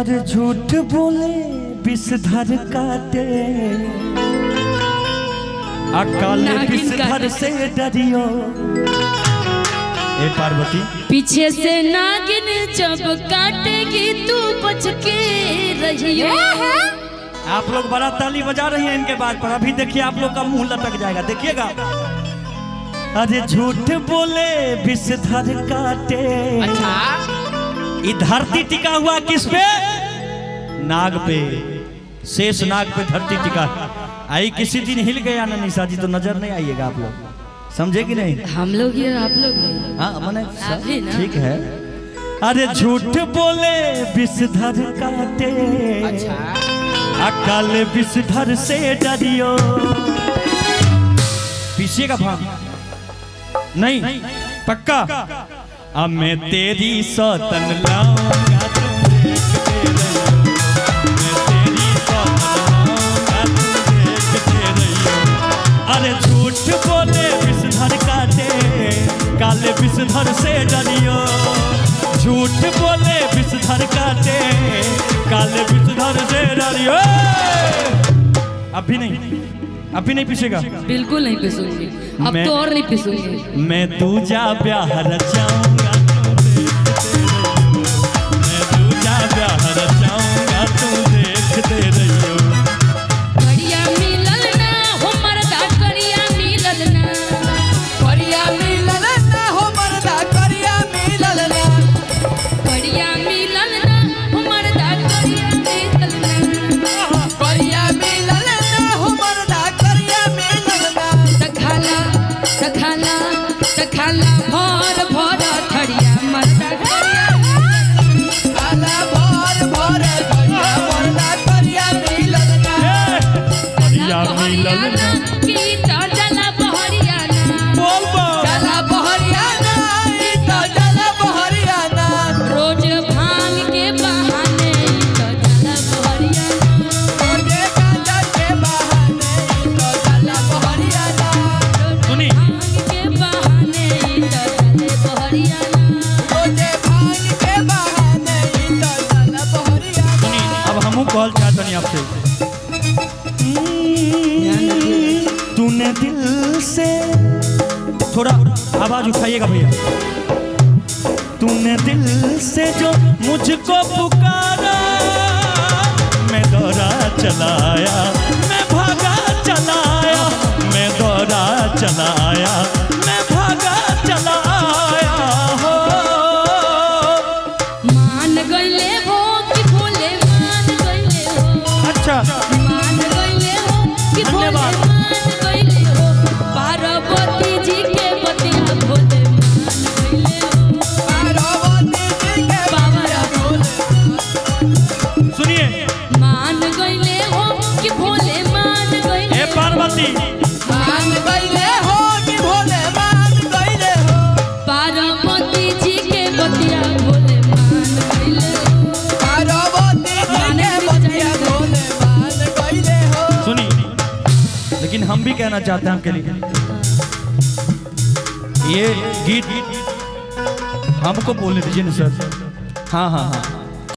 अरे झूठ बोले विषधर काटे, अकाल विषधर से डरियो। ए पार्वती, पीछे से नागिन जब काटेगी तू बच के रहियो। आप लोग बड़ा ताली बजा रही हैं इनके बात पर। अभी देखिए आप लोग का मुंह लटक जाएगा, देखिएगा। अरे झूठ बोले विषधर काटे। अच्छा, ये धरती टिका हुआ किस पे? नाग पे, शेष नाग पे धरती टिका। आई किसी दिन हिल गया ना निशा जी तो नजर नहीं आइएगा आप लोग, समझे कि नहीं? हम लोग ये आप लोग हाँ मैंने ठीक है। अरे झूठ बोले विषधर काटे, अच्छा, अकाल विषधर से डरियो। पीछे का भाग नहीं पक्का। अब मैं तेरी सौतन लाऊंगा तुम देखते रहियो, मैं तेरी सौतन लाऊंगा तुम देखते रहियो। अरे झूठ बोले विषधर काटे, काले विषधर से डरियो। झूठ बोले विषधर काटे, काले विषधर से डरियो। अभी नहीं पीछेगा, बिल्कुल नहीं पिसूंगी। अब तो और नहीं पिसूंगी। मैं दूजा ब्याह रचाऊंगा तुम देखते रहियो, मैं दूजा ब्याह रचाऊंगा तुम देखते रहियो। करिया मिलल ना हो मर्दा, करिया मिलल ना, करिया मिलल ना हो मर्दा, करिया मिलल ना, करिया मिलल ना हो मर्दा, करिया मिलल ना, करिया मिलल ना हो मर्दा, करिया मिलल ना। तखाला तखाला तखाला भर भर थड़िया मर्दा, काला भर भर करिया मर्दा, करिया मिलल ना। करिया मिलल ना, की तो जला बहरियाना, बोल बोल। जला बहरियाना, ई तो जला बहरियाना। रोज भांग के बहाने तो जला बहरियाना, रोजे गांजा के बहाने ई तो जला बहरियाना। सुनी भांग के बहाने तो जले बहरियाना। रोजे भांग के बहाने ई तो जला बहरियाना। सुनी, अब हमू कॉल चाहते नहीं आपसे। तूने दिल से थोड़ा आवाज उठाइएगा भैया। तूने दिल से जो मुझको पुकारा, मैं दौड़ा चलाया, मैं भागा चलाया, मैं दौड़ा चलाया, मैं भागा चलाया हो। मान गईले हो कि भोले मान गईले हो, अच्छा मान गईले हो कि भोले धन्यवाद। मान गईले हो। पार्वती जी के बतिया भोले मान गईले हो, पार्वती जी के बाबा बोले सुनिए मान गईले हो कि भोले मान गईले हे पार्वती, मान गईले हो कि भोले मान गईले हो। पार्वती जी के बतिया भोले मान गईले हो। पार्वती जी के बतिया भोले मान गईले हो। सुनी, लेकिन हम भी कहना चाहते हैं आपके लिए, ये गीत हमको बोलने दीजिए ना सर। हाँ हाँ हाँ,